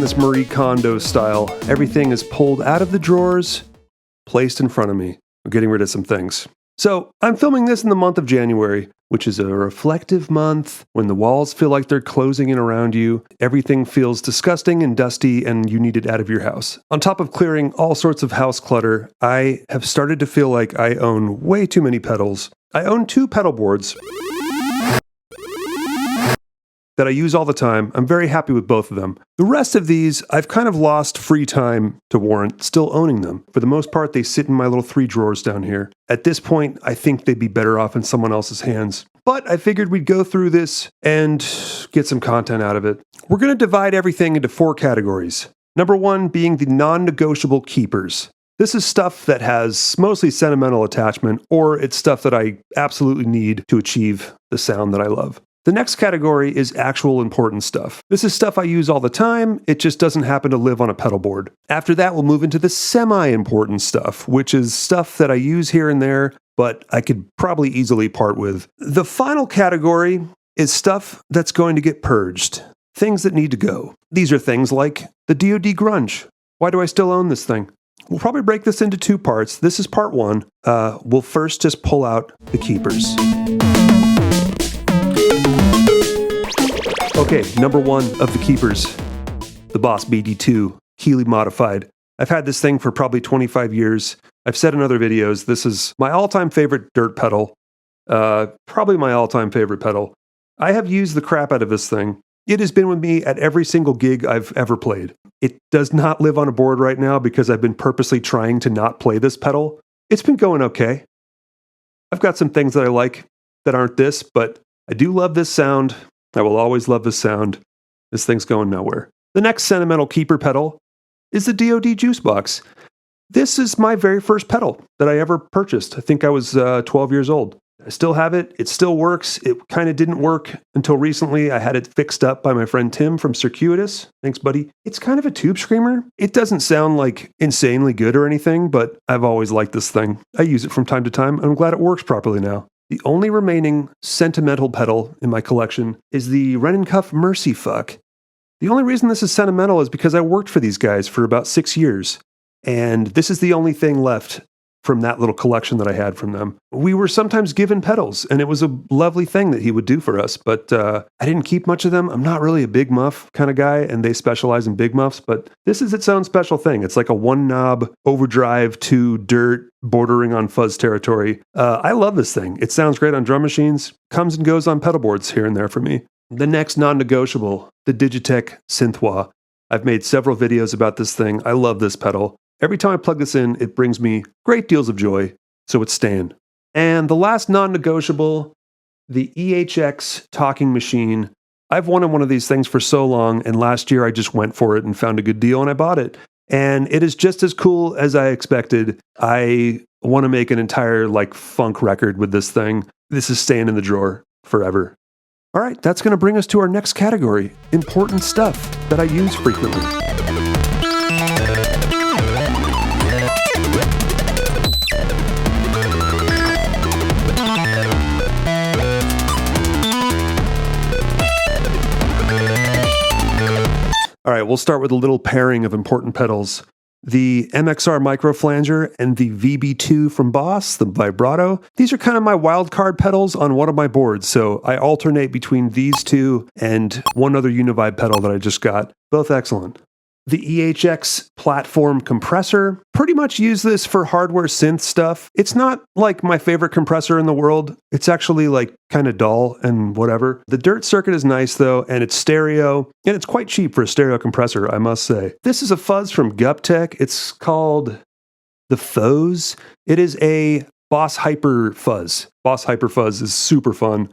this Marie Kondo style. Everything is pulled out of the drawers, placed in front of me. I'm getting rid of some things. So I'm filming this in the month of January, which is a reflective month when the walls feel like they're closing in around you. Everything feels disgusting and dusty and you need it out of your house. On top of clearing all sorts of house clutter, I have started to feel like I own way too many pedals. I own 2 pedal boards that I use all the time. I'm very happy with both of them. The rest of these, I've kind of lost free time to warrant still owning them. For the most part, they sit in my little 3 drawers down here. At this point, I think they'd be better off in someone else's hands. But I figured we'd go through this and get some content out of it. We're going to divide everything into 4 categories. Number 1 being the non-negotiable keepers. This is stuff that has mostly sentimental attachment, or it's stuff that I absolutely need to achieve the sound that I love. The next category is actual important stuff. This is stuff I use all the time, it just doesn't happen to live on a pedal board. After that, we'll move into the semi-important stuff, which is stuff that I use here and there, but I could probably easily part with. The final category is stuff that's going to get purged. Things that need to go. These are things like the DoD Grunge. Why do I still own this thing? We'll probably break this into 2 parts. This is part 1. We'll first just pull out the keepers. Okay, number 1 of the keepers, the Boss BD2, Keeley modified. I've had this thing for probably 25 years. I've said in other videos, this is my all-time favorite dirt pedal. Probably my all-time favorite pedal. I have used the crap out of this thing. It has been with me at every single gig I've ever played. It does not live on a board right now because I've been purposely trying to not play this pedal. It's been going okay. I've got some things that I like that aren't this, but I do love this sound. I will always love this sound. This thing's going nowhere. The next sentimental keeper pedal is the DoD Juice Box. This is my very first pedal that I ever purchased. I think I was 12 years old. I still have it. It still works. It kind of didn't work until recently. I had it fixed up by my friend Tim from Circuitous. Thanks, buddy. It's kind of a tube screamer. It doesn't sound like insanely good or anything, but I've always liked this thing. I use it from time to time, and I'm glad it works properly now. The only remaining sentimental pedal in my collection is the Ren & Cuff Mercy Fuck. The only reason this is sentimental is because I worked for these guys for about 6 years, and this is the only thing left from that little collection that I had from them. We were sometimes given pedals, and it was a lovely thing that he would do for us, but I didn't keep much of them. I'm not really a big muff kind of guy, and they specialize in big muffs, but this is its own special thing. It's like a 1-knob overdrive to dirt bordering on fuzz territory. I love this thing. It sounds great on drum machines, comes and goes on pedal boards here and there for me. The next non-negotiable, the Digitech Synthwa. I've made several videos about this thing. I love this pedal. Every time I plug this in, it brings me great deals of joy, so it's staying. And the last non-negotiable, the EHX talking machine. I've wanted one of these things for so long, and last year I just went for it and found a good deal, and I bought it. And it is just as cool as I expected. I want to make an entire, funk record with this thing. This is staying in the drawer forever. All right, that's going to bring us to our next category, important stuff that I use frequently. All right, we'll start with a little pairing of important pedals. The MXR Microflanger and the VB2 from Boss, the vibrato. These are kind of my wildcard pedals on one of my boards, so I alternate between these 2 and one other Univibe pedal that I just got. Both excellent. The EHX platform compressor. Pretty much use this for hardware synth stuff. It's not like my favorite compressor in the world. It's actually kind of dull and whatever. The dirt circuit is nice though, and it's stereo, and it's quite cheap for a stereo compressor, I must say. This is a fuzz from Guptech. It's called the Fuzz. It is a Boss Hyper Fuzz. Boss Hyper Fuzz is super fun.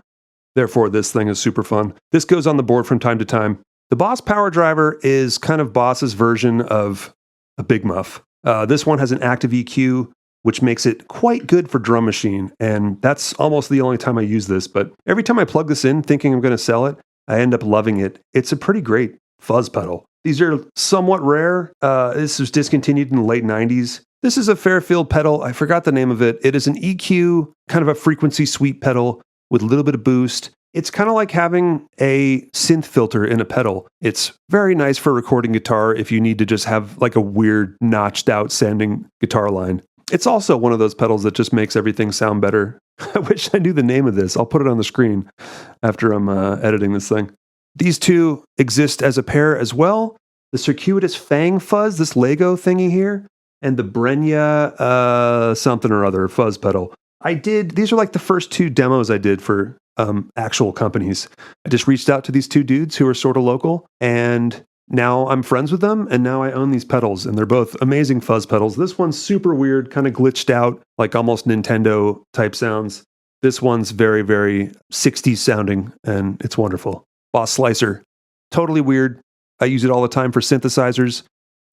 Therefore, this thing is super fun. This goes on the board from time to time. The Boss Power Driver is kind of Boss's version of a big muff. This one has an active EQ, which makes it quite good for drum machine, and that's almost the only time I use this, but every time I plug this in thinking I'm going to sell it, I end up loving it. It's a pretty great fuzz pedal. These are somewhat rare. This was discontinued in the late 90s. This is a Fairfield pedal. I forgot the name of it. It is an EQ, kind of a frequency sweep pedal with a little bit of boost. It's kind of like having a synth filter in a pedal. It's very nice for recording guitar if you need to just have like a weird notched out sounding guitar line. It's also one of those pedals that just makes everything sound better. I wish I knew the name of this. I'll put it on the screen after I'm editing this thing. These two exist as a pair as well. The Circuitous Fang Fuzz, this Lego thingy here, and the Brenya something or other fuzz pedal. These are like the first two demos I did for actual companies. I just reached out to these two dudes who are sort of local, and now I'm friends with them, and now I own these pedals, and they're both amazing fuzz pedals. This one's super weird, kind of glitched out, like almost Nintendo type sounds. This one's very, very 60s sounding, and it's wonderful. Boss Slicer, totally weird. I use it all the time for synthesizers.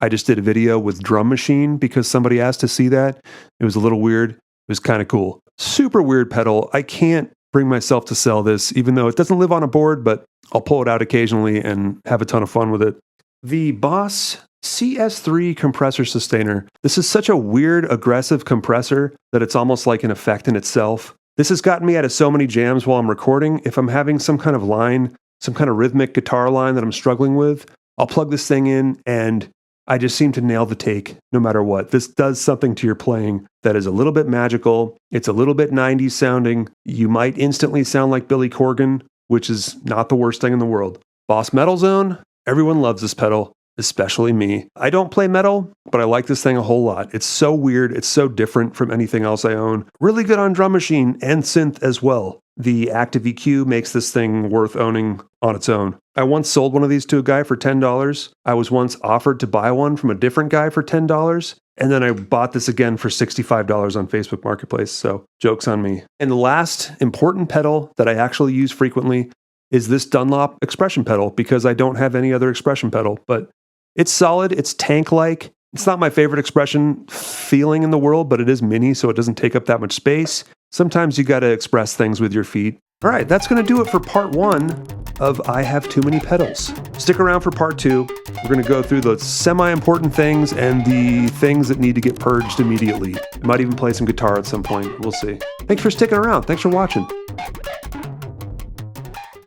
I just did a video with Drum Machine because somebody asked to see that. It was a little weird. It was kind of cool. Super weird pedal. I can't bring myself to sell this, even though it doesn't live on a board, but I'll pull it out occasionally and have a ton of fun with it. The Boss CS3 compressor sustainer. This is such a weird, aggressive compressor that it's almost like an effect in itself. This has gotten me out of so many jams while I'm recording. If I'm having some kind of line, some kind of rhythmic guitar line that I'm struggling with, I'll plug this thing in and I just seem to nail the take no matter what. This does something to your playing that is a little bit magical. It's a little bit 90s sounding. You might instantly sound like Billy Corgan, which is not the worst thing in the world. Boss Metal Zone. Everyone loves this pedal, especially me. I don't play metal, but I like this thing a whole lot. It's so weird. It's so different from anything else I own. Really good on Drum Machine and synth as well. The Active EQ makes this thing worth owning on its own. I once sold one of these to a guy for $10. I was once offered to buy one from a different guy for $10. And then I bought this again for $65 on Facebook Marketplace. So joke's on me. And the last important pedal that I actually use frequently is this Dunlop expression pedal because I don't have any other expression pedal. But it's solid. It's tank-like. It's not my favorite expression feeling in the world, but it is mini, so it doesn't take up that much space. Sometimes you got to express things with your feet. All right, that's going to do it for part 1 of I Have Too Many Pedals. Stick around for part 2. We're going to go through the semi-important things and the things that need to get purged immediately. I might even play some guitar at some point. We'll see. Thanks for sticking around. Thanks for watching.